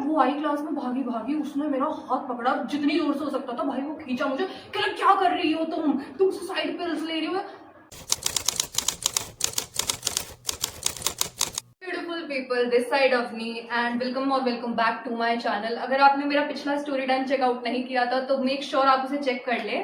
वो आई क्लास में भागी भागी, उसने मेरा हाथ पकड़ा जितनी जोर से हो सकता था भाई, वो खींचा मुझे, कह रहा क्या कर रही हो तुम सुसाइड पिल्स ले रही हो। Beautiful people, this side of me and welcome back to my channel. अगर आपने मेरा पिछला स्टोरी टाइम चेकआउट नहीं किया था तो मेक श्योर आप उसे चेक कर ले।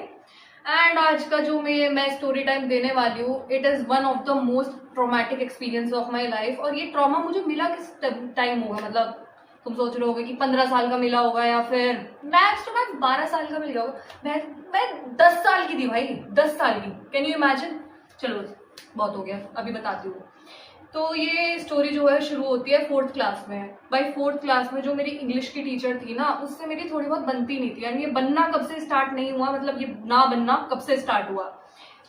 एंड आज का जो मैं स्टोरी टाइम देने वाली हूँ, it is one of the most traumatic experience of my life. और ये ट्रॉमा मुझे मिला किस टाइम होगा, मतलब तुम सोच रहे होगे कि 15 साल का मिला होगा या फिर मैक्स टू मैक्स 12 साल का मिल गया होगा। मैं 10 साल की थी भाई, 10 साल की। Can you imagine? चलो बहुत हो गया, अभी बताती हूँ। तो ये स्टोरी जो है शुरू होती है 4th क्लास में। भाई 4th क्लास में जो मेरी इंग्लिश की टीचर थी ना, उससे मेरी थोड़ी बहुत बनती नहीं थी। यानी ये बनना कब से स्टार्ट नहीं हुआ, मतलब ये ना बनना कब से स्टार्ट हुआ।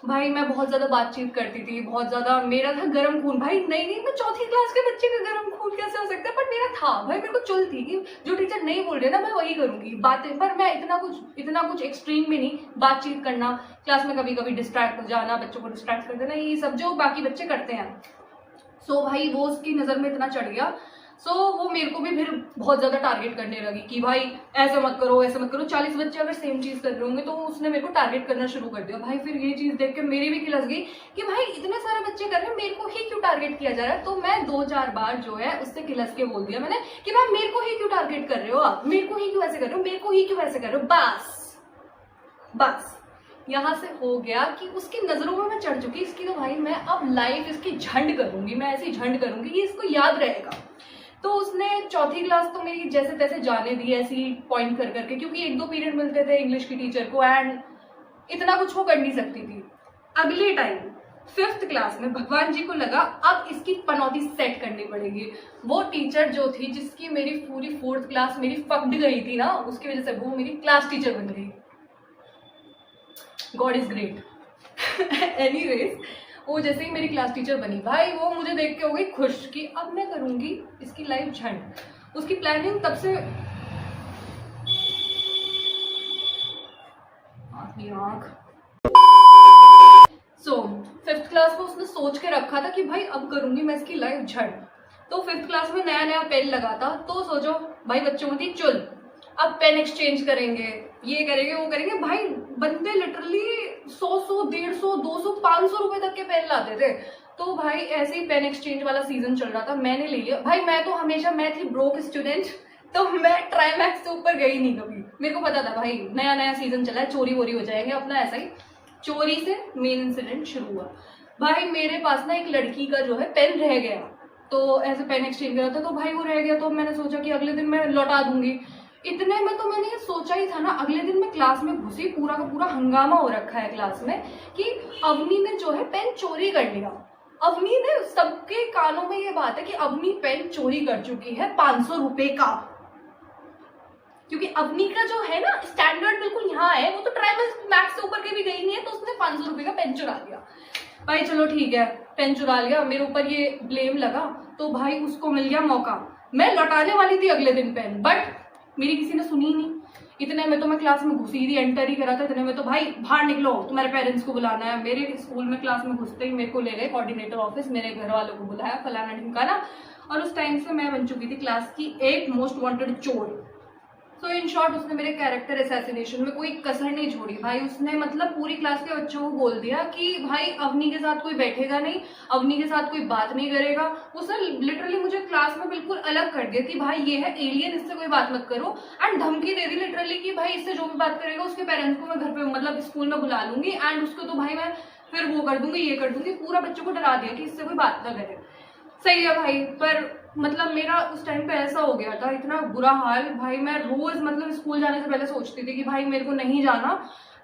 भाई मैं बहुत ज्यादा बातचीत करती थी, बहुत ज्यादा मेरा था गर्म खून। भाई नहीं मैं 4th क्लास के बच्चे का गर्म खून कैसे हो सकता है, बट मेरा था भाई। मेरे को चुल थी कि जो टीचर नहीं बोल रहे ना मैं वही करूंगी बातें। पर मैं इतना कुछ एक्सट्रीम में नहीं, बातचीत करना, क्लास में कभी कभी डिस्ट्रैक्ट हो जाना, बच्चों को डिस्ट्रैक्ट कर देना, ये सब जो बाकी बच्चे करते हैं। सो भाई वो उसकी नज़र में इतना चढ़ गया। सो वो मेरे को भी फिर बहुत ज़्यादा टारगेट करने लगी कि भाई ऐसे मत करो ऐसे मत करो। 40 बच्चे अगर सेम चीज़ कर रहे होंगे तो उसने मेरे को टारगेट करना शुरू कर दिया। भाई फिर ये चीज़ देख के मेरी भी खिलस गई कि भाई इतने सारे बच्चे कर रहे हैं, मेरे को ही क्यों टारगेट किया जा रहा है। तो मैं 2-4 बार जो है उससे खिलस के बोल दिया मैंने कि भाई मेरे को ही क्यों टारगेट कर रहे हो आप, मेरे को ही क्यों ऐसे कर रहे हो, मेरे को ही क्यों ऐसे कर रहे हो। बस यहाँ से हो गया कि उसकी नजरों में मैं चढ़ चुकी। इसकी तो भाई मैं अब लाइफ इसकी झंड करूंगी, मैं ऐसी झंड करूंगी कि इसको याद रहेगा। तो उसने 4th क्लास तो मेरी जैसे तैसे जाने दी, ऐसी पॉइंट कर करके, क्योंकि 1-2 पीरियड मिलते थे इंग्लिश की टीचर को एंड इतना कुछ वो कर नहीं सकती थी। अगले टाइम 5th क्लास में भगवान जी को लगा अब इसकी पनौती सेट करनी पड़ेगी। वो टीचर जो थी जिसकी मेरी पूरी 4th क्लास मेरी फकड गई थी ना, उसकी वजह से वो मेरी क्लास टीचर बन गई। God is great. एनीवेज वो जैसे ही मेरी क्लास टीचर बनी, भाई वो मुझे देख के हो गई खुश कि अब मैं करूंगी इसकी लाइफ झंड। उसकी प्लानिंग तब से आँख 5th क्लास में उसने सोच के रखा था कि भाई अब करूंगी मैं इसकी लाइफ झंड। तो 5th क्लास में नया नया पेन लगा था, तो सोचो भाई बच्चों में थी चुल, अब पेन एक्सचेंज करेंगे, ये करेंगे वो करेंगे। भाई बंदे लिटरली 100, 150, 200, 500 रुपए तक के पेन लाते थे। तो भाई ऐसे ही पेन एक्सचेंज वाला सीजन चल रहा था, मैंने ले लिया। भाई मैं थी ब्रोक स्टूडेंट, तो मैं ट्राईमैक्स से ऊपर गई नहीं कभी। मेरे को पता था भाई नया नया सीजन चला है, चोरी वोरी हो जाएंगे अपना। ऐसा ही चोरी से मेन इंसिडेंट शुरू हुआ। भाई मेरे पास ना एक लड़की का जो है पेन रह गया, तो ऐसे पेन एक्सचेंज करा था, तो भाई वो रह गया। तो मैंने सोचा कि अगले दिन मैं लौटा दूंगी। इतने में तो मैंने ये सोचा ही था ना, अगले दिन मैं क्लास में घुसी, पूरा का पूरा हंगामा हो रखा है क्लास में कि अवनी ने जो है पेन चोरी कर लिया। अवनी ने, सबके कानों में ये बात है कि अवनी पेन चोरी कर चुकी है 500 रुपए का। क्योंकि अवनी का जो है ना स्टैंडर्ड बिल्कुल यहाँ है, वो तो ट्राईमैक्स से ऊपर के भी गई नहीं है, तो उसने 500 रुपए का पेन चुरा लिया। भाई चलो ठीक है, पेन चुरा लिया, मेरे ऊपर ये ब्लेम लगा, तो भाई उसको मिल गया मौका। मैं लौटाने वाली थी अगले दिन पेन, बट मेरी किसी ने सुनी नहीं। इतने में तो मैं क्लास में घुसी थी, एंटर ही करा था, इतने में तो भाई बाहर निकलो, तुम्हारे पेरेंट्स को बुलाना है। मेरे स्कूल में क्लास में घुसते ही मेरे को ले गए कोऑर्डिनेटर ऑफिस, मेरे घर वालों को बुलाया, फलाना ढिमकाना। और उस टाइम से मैं बन चुकी थी क्लास की एक मोस्ट वांटेड चोर। सो इन शॉर्ट उसने मेरे कैरेक्टर असैसिनेशन में कोई कसर नहीं छोड़ी। भाई उसने मतलब पूरी क्लास के बच्चों को बोल दिया कि भाई अवनी के साथ कोई बैठेगा नहीं, अवनी के साथ कोई बात नहीं करेगा। उसने लिटरली मुझे क्लास में बिल्कुल अलग कर दिया कि भाई ये है एलियन, इससे कोई बात मत करो। एंड धमकी दे दी लिटरली कि भाई इससे जो भी बात करेगा उसके पेरेंट्स को मैं घर पे मतलब स्कूल में बुला लूंगी, एंड उसको तो भाई मैं फिर वो कर दूंगी, ये कर दूंगी। पूरा बच्चों को डरा दिया कि इससे कोई बात ना करे। सही है भाई, पर मतलब मेरा उस टाइम पे ऐसा हो गया था, इतना बुरा हाल। भाई मैं रोज मतलब स्कूल जाने से पहले सोचती थी कि भाई मेरे को नहीं जाना।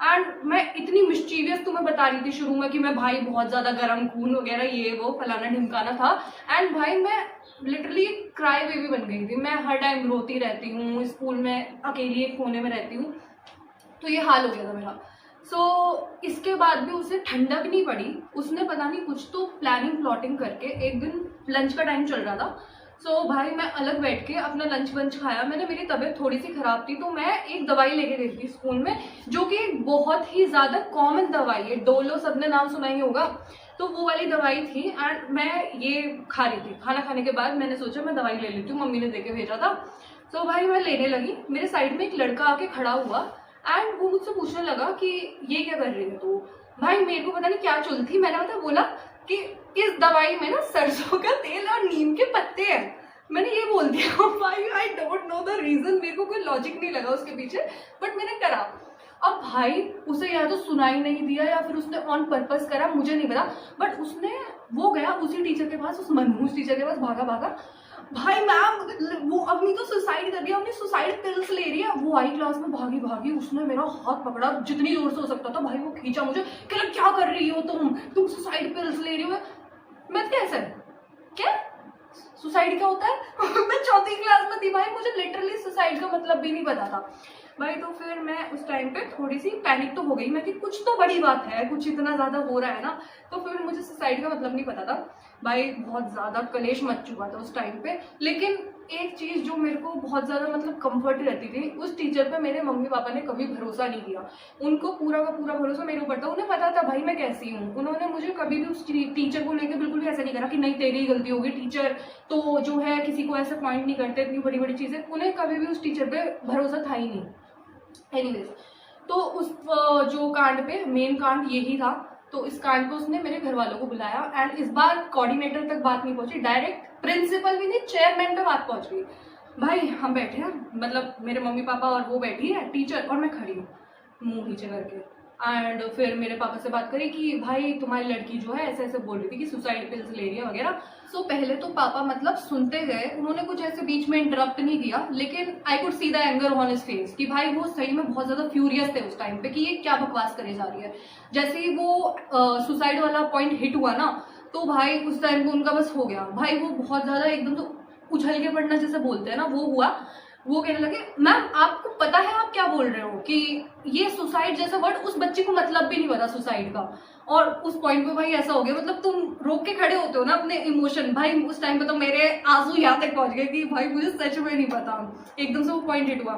एंड मैं इतनी मिस्चीवियस तुम्हें बता रही थी शुरू में कि मैं भाई बहुत ज्यादा गर्म खून वगैरह ये वो फलाना ढिमकाना था। एंड भाई मैं लिटरली क्राई बेबी बन गई थी। मैं हर टाइम रोती रहती हूँ, स्कूल में अकेली एक कोने में रहती हूँ, तो ये हाल हो गया था मेरा। इसके बाद भी उसे ठंडक नहीं पड़ी। उसने पता नहीं कुछ तो प्लानिंग प्लॉटिंग करके, एक दिन लंच का टाइम चल रहा था, भाई मैं अलग बैठ के अपना लंच वंच खाया मैंने। मेरी तबीयत थोड़ी सी खराब थी, तो मैं एक दवाई लेके गई थी स्कूल में, जो कि बहुत ही ज्यादा कॉमन दवाई है, डोलो, सबने नाम सुना ही होगा। तो वो वाली दवाई थी एंड मैं ये खा रही थी। खाना खाने के बाद मैंने सोचा मैं दवाई ले लेती हूँ, मम्मी ने देके भेजा था। तो भाई मैं लेने लगी, मेरे साइड में एक लड़का आके खड़ा हुआ एंड वो मुझसे पूछने लगा कि ये क्या कर रही है तू। भाई मेरे को पता नहीं क्या चुल थी, मैंने मतलब बोला कि इस दवाई में ना सरसों का तेल और नीम के पत्ते हैं, मैंने ये बोल दिया। भाई I don't know the reason, मेरे को कोई लॉजिक नहीं लगा उसके पीछे, बट मैंने करा। अब भाई उसे या तो सुनाई नहीं दिया या फिर उसने ऑन पर्पस करा, मुझे नहीं पता, बट उसने वो गया उसी टीचर के पास, उस मनहूस टीचर के पास भागा भागा। भाई मैम वो अपनी तो सुसाइड कर रही है, अपनी सुसाइड पिल्स ले रही है। वो आई क्लास में भागी भागी, उसने मेरा हाथ पकड़ा जितनी जोर से हो सकता था, भाई वो खींचा मुझे, कह क्या कर रही हो तुम सुसाइड पिल्स ले रही हो। मैं कैसे क्या सुसाइड क्या होता है मैं चौथी क्लास में थी भाई, मुझे लिटरली सुसाइड का मतलब भी नहीं पता था भाई। तो फिर मैं उस टाइम पे थोड़ी सी पैनिक तो हो गई मैं कि कुछ तो बड़ी बात है, कुछ इतना ज्यादा हो रहा है ना। तो फिर मुझे सुसाइड का मतलब नहीं पता था भाई, बहुत ज्यादा कलेश मच चुका था उस टाइम पे। लेकिन एक चीज जो मेरे को बहुत ज्यादा मतलब कंफर्ट रहती थी, उस टीचर पे मेरे मम्मी पापा ने कभी भरोसा नहीं किया। उनको पूरा का पूरा भरोसा मेरे ऊपर था, उन्हें पता था भाई मैं कैसी हूँ। उन्होंने मुझे कभी भी उस टीचर को लेकर बिल्कुल भी ऐसा नहीं करा कि नहीं तेरी गलती होगी, टीचर तो जो है किसी को ऐसे पॉइंट नहीं करते इतनी बड़ी बड़ी चीजें। उन्हें कभी भी उस टीचर पे भरोसा था ही नहीं। एनीवेज, तो उस जो कांड पे मेन कांड यही था। तो इस कांड पे उसने मेरे घर वालों को बुलाया एंड इस बार कोऑर्डिनेटर तक बात नहीं पहुंची, डायरेक्ट प्रिंसिपल भी नहीं चेयरमैन पे बात पहुंच गई। भाई हम बैठे हैं, मतलब मेरे मम्मी पापा और वो बैठी है टीचर, और मैं खड़ी हूँ मुंह नीचे करके। एंड फिर मेरे पापा से बात करी कि भाई तुम्हारी लड़की जो है ऐसे ऐसे बोल रही थी कि सुसाइड पिल्स ले रही है वगैरह। सो पहले तो पापा मतलब सुनते गए, उन्होंने कुछ ऐसे बीच में इंटरप्ट नहीं किया, लेकिन I could see the anger on his face कि भाई वो सही में बहुत ज्यादा फ्यूरियस थे उस टाइम पे कि ये क्या बकवास करे जा रही है। जैसे ही वो सुसाइड वाला पॉइंट हिट हुआ ना, तो भाई उस टाइम पे उनका बस हो गया भाई, वो बहुत ज्यादा एकदम तो उछल के पड़ना जैसे बोलते हैं ना, वो हुआ। वो कहने लगे मैम आपको पता है आप क्या बोल रहे हो, कि ये सुसाइड जैसा वर्ड उस बच्चे को मतलब भी नहीं पता सुसाइड का। और उस पॉइंट पे भाई ऐसा हो गया, मतलब तुम रोक के खड़े होते हो ना अपने इमोशन, भाई उस टाइम पे तो मेरे आंसू यहाँ तक पहुंच गए कि भाई मुझे सच में नहीं पता। एकदम से वो पॉइंट हिट हुआ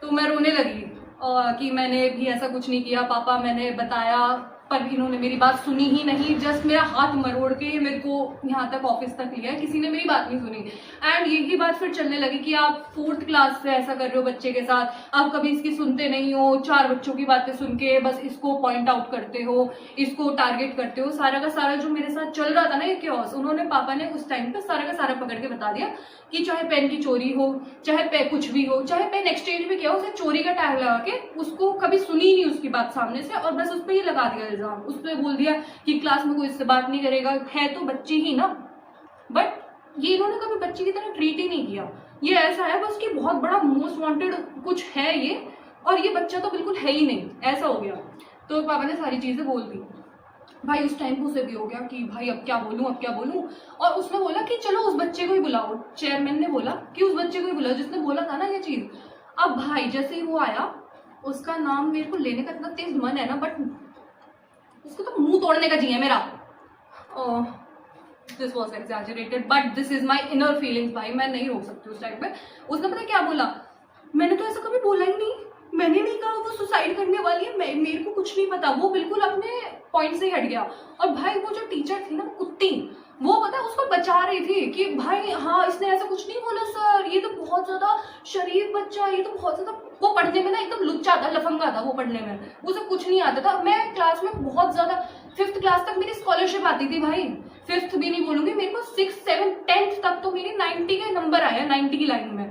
तो मैं रोने लगी कि मैंने भी ऐसा कुछ नहीं किया पापा, मैंने बताया पर इन्होंने मेरी बात सुनी ही नहीं, जस्ट मेरा हाथ मरोड़ के मेरे को यहाँ तक ऑफिस तक लिया, किसी ने मेरी बात नहीं सुनी। एंड यही बात फिर चलने लगी कि आप 4th क्लास से ऐसा कर रहे हो बच्चे के साथ, आप कभी इसकी सुनते नहीं हो, 4 बच्चों की बातें सुन के बस इसको पॉइंट आउट करते हो, इसको टारगेट करते हो। सारा का सारा जो मेरे साथ चल रहा था ना ये क्योस, उन्होंने पापा ने उस टाइम पे सारा का सारा पकड़ के बता दिया कि चाहे पेन की चोरी हो, चाहे कुछ भी हो, चाहे पेन एक्सचेंज भी किया, उसे चोरी का टैग लगा के उसको कभी सुनी ही नहीं उसकी बात सामने से, और बस उस पर ये लगा दिया इल्जाम, उस पर बोल दिया कि क्लास में कोई इससे बात नहीं करेगा, है तो बच्ची ही ना। बट ये इन्होंने कभी बच्ची की तरह ट्रीट ही नहीं किया, ये ऐसा है बस कि बहुत बड़ा मोस्ट वांटेड कुछ है ये, और ये बच्चा तो बिल्कुल है ही नहीं, ऐसा हो गया। तो पापा ने सारी चीजें बोल दी भाई। उस टाइम उसे भी हो गया कि भाई अब क्या बोलूं अब क्या बोलूं, और उसने बोला कि चलो उस बच्चे को ही बुलाओ, चेयरमैन ने बोला कि उस बच्चे को ही बुलाओ जिसने बोला था ना ये चीज। अब भाई जैसे ही वो आया, उसका नाम मेरे को लेने का इतना तेज मन है ना, बट उसको तो मुंह तोड़ने का जी है मेरा। This was exaggerated but this is my inner feelings भाई, मैं नहीं रोक सकती उस टाइम पे। उसने पता क्या बोला, मैंने तो ऐसा कभी बोला ही नहीं, मैंने नहीं कहा वो सुसाइड करने वाली है, मेरे को कुछ नहीं पता। वो बिल्कुल अपने पॉइंट से हट गया। और भाई वो जो टीचर थी ना कुत्ती, वो पता उसको बचा रही थी कि भाई हाँ इसने ऐसा कुछ नहीं बोला सर, ये तो बहुत ज्यादा शरीफ बच्चा, ये तो बहुत ज्यादा, वो पढ़ने में ना एकदम लुच्चा था, लफंगा था वो पढ़ने में, उसे कुछ नहीं आता था। मैं क्लास में बहुत ज्यादा 5th क्लास तक मेरी स्कॉलरशिप आती थी भाई, 5th भी नहीं बोलूंगी, मेरे को 6th 7th 10th तक तो मेरी 90 के नंबर आया, 90 की लाइन में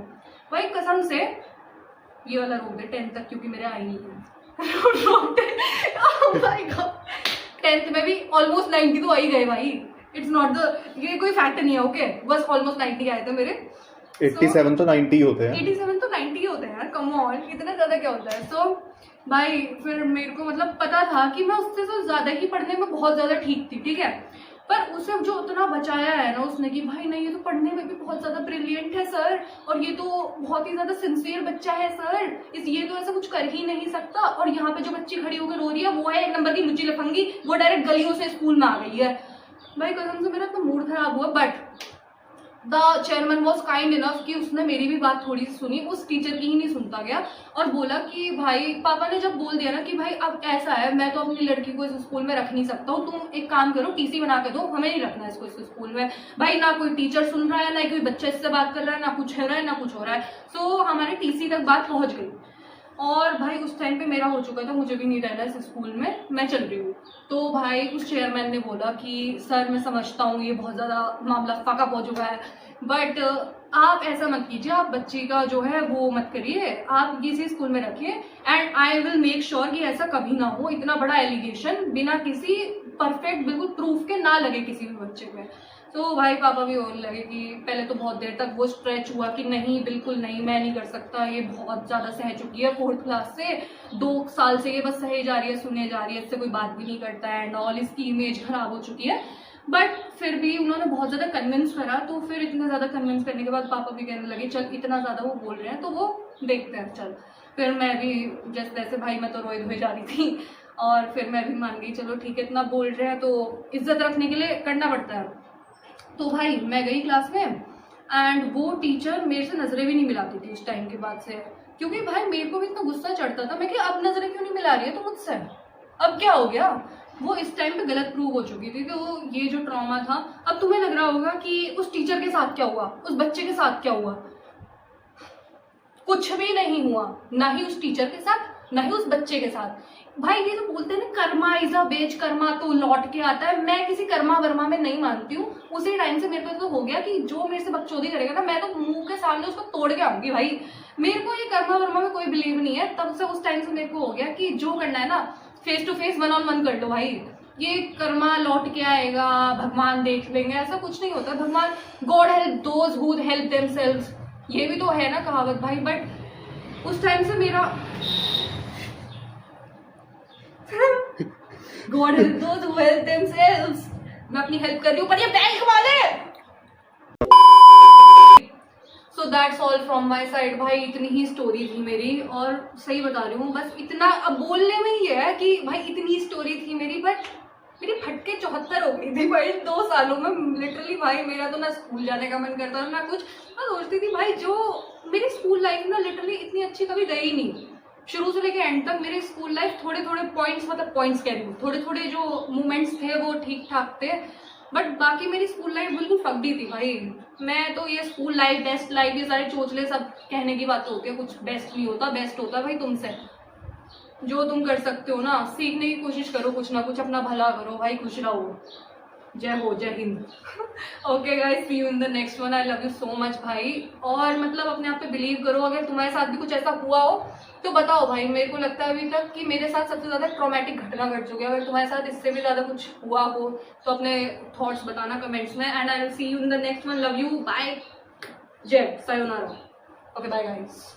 भाई कसम से। ये वाला रोक दे 10th तक क्योंकि मेरे आई नहीं है रोक दे। oh my God, 10th में भी ऑलमोस्ट 90 तो आ ही गए भाई, इट्स नॉट द, ये कोई फैक्ट नहीं है ओके, बस ऑलमोस्ट 90 आए थे मेरे। 87 तो 90 होते हैं, 87 तो 90 होते हैं यार, कम ऑन, इतना ज्यादा क्या होता है। सो भाई फिर मेरे को मतलब पता था कि मैं उससे तो ज्यादा ही पढ़ने में बहुत ज्यादा ठीक थी, ठीक है, पर उसे जो उतना बचाया है ना उसने कि भाई नहीं ये तो पढ़ने में भी बहुत ज्यादा ब्रिलियंट है सर, और ये तो बहुत ही ज्यादा सिंसियर बच्चा है सर, ये तो ऐसा कुछ कर ही नहीं सकता। और यहाँ पे जो बच्ची खड़ी होकर रो रही है वो है 1 नंबर की लुच्ची लफंगी, वो डायरेक्ट गलियों से स्कूल में आ गई है। भाई कसम से मेरा तो मूड खराब हुआ, but the chairman was kind enough कि उसने मेरी भी बात थोड़ी सी सुनी, उस टीचर की ही नहीं सुनता गया और बोला कि भाई पापा ने जब बोल दिया ना कि भाई अब ऐसा है, मैं तो अपनी लड़की को इस स्कूल में रख नहीं सकता हूँ, तुम एक काम करो टीसी बना के दो, हमें नहीं रखना इसको इस स्कूल में। भाई ना कोई टीचर सुन रहा है, ना कोई बच्चा इससे बात कर रहा है, ना कुछ हो रहा है ना कुछ हो रहा है। सो हमारे टीसी तक बात पहुंच गई और भाई उस टाइम पे मेरा हो चुका था, मुझे भी नहीं रहना इस स्कूल में, मैं चल रही हूँ। तो भाई उस चेयरमैन ने बोला कि सर मैं समझता हूँ ये बहुत ज़्यादा मामला फकअप हो चुका है, बट आप ऐसा मत कीजिए, आप बच्ची का जो है वो मत करिए, आप किसी स्कूल में रखिए and I will make sure कि ऐसा कभी ना हो, इतना बड़ा एलिगेशन बिना किसी परफेक्ट बिल्कुल प्रूफ के ना लगे किसी भी बच्चे पे। तो भाई पापा भी होने लगे कि पहले तो बहुत देर तक वो स्ट्रेच हुआ कि नहीं बिल्कुल नहीं, मैं नहीं कर सकता, ये बहुत ज़्यादा सह चुकी है 4th क्लास से, 2 साल से ये बस सहे जा रही है, सुने जा रही है, इससे कोई बात भी नहीं करता है एंड ऑल, इसकी इमेज खराब हो चुकी है। बट फिर भी उन्होंने बहुत ज़्यादा कन्विंस करा, तो फिर इतना ज़्यादा कन्विंस करने के बाद पापा भी कहने लगे चल इतना ज़्यादा वो बोल रहे हैं तो वो देखते हैं चल। फिर मैं भी जैसे तैसे, भाई मैं तो रोए धोए जा रही थी और फिर मैं भी मान गई चलो ठीक है, इतना बोल रहे हैं तो इज्जत रखने के लिए करना पड़ता है। तो भाई मैं गई क्लास में एंड वो टीचर मेरे से नजरें भी नहीं मिलाती थी उस टाइम के बाद से, क्योंकि भाई मेरे को भी इतना गुस्सा चढ़ता था, मैं कि अब नजरें क्यों नहीं मिला रही है तो मुझसे, अब क्या हो गया। वो इस टाइम पे गलत प्रूव हो चुकी थी, तो ये जो ट्रॉमा था, अब तुम्हें लग रहा होगा कि उस टीचर के साथ क्या हुआ, उस बच्चे के साथ क्या हुआ, कुछ भी नहीं हुआ, ना ही उस टीचर के साथ ना ही उस बच्चे के साथ। भाई ये जो बोलते हैं ना कर्मा इज अ बेच, कर्मा तो लौट के आता है, मैं किसी कर्मा वर्मा में नहीं मानती हूँ। उसी टाइम से मेरे को तो हो गया कि जो मेरे से बकचोदी करेगा ना, मैं तो मुंह के सामने उसको तोड़ के आऊंगी भाई, मेरे को ये कर्मा वर्मा में कोई बिलीव नहीं है। तब से उस टाइम से मेरे को हो गया कि जो करना है ना फेस टू फेस 1-on-1 कर लो भाई, ये कर्मा लौट के आएगा, भगवान देख लेंगे, ऐसा कुछ नहीं होता। भगवान God help those who help themselves, ये भी तो है ना कहावत भाई। बट उस टाइम से मेरा God help those who help themselves, मैं अपनी हेल्प कर रही हूँ पर ये बैंक वाले। So that's all from my side भाई, इतनी ही स्टोरी थी मेरी और सही बता रही हूँ बस इतना। अब बोलने में ही है कि भाई इतनी स्टोरी थी मेरी, बट मेरी फटके 74 हो गई थी भाई 2 सालों में लिटरली। भाई मेरा तो ना स्कूल जाने का मन करता था ना कुछ, मैं सोचती थी भाई जो मेरी स्कूल लाइफ ना लिटरली इतनी अच्छी कभी गई नहीं। शुरू से लेके एंड तक मेरी स्कूल लाइफ थोड़े थोड़े पॉइंट्स, मतलब पॉइंट्स कह रही हूँ, थोड़े थोड़े जो मोमेंट्स थे वो ठीक ठाक थे, बट बाकी मेरी स्कूल लाइफ बिल्कुल फकड़ी थी भाई। मैं तो ये स्कूल लाइफ बेस्ट लाइफ ये सारे चोचले सब कहने की बात होती है, कुछ बेस्ट नहीं होता, बेस्ट होता भाई तुमसे। जो तुम कर सकते हो ना सीखने की कोशिश करो, कुछ ना कुछ अपना भला करो भाई, खुश रहो। जय हो, जय हिंद। Okay guys, see you in the next one. I love you so much भाई। और मतलब अपने आप पे बिलीव करो, अगर तुम्हारे साथ भी कुछ ऐसा हुआ हो तो बताओ भाई। मेरे को लगता है अभी तक कि मेरे साथ सबसे ज्यादा ट्रॉमेटिक घटना घट चुकी है। अगर तुम्हारे साथ इससे भी ज्यादा कुछ हुआ हो तो अपने थॉट्स बताना कमेंट्स में। And I will see you in the next one. Love you, bye, जय, सायोनारा। Okay bye guys.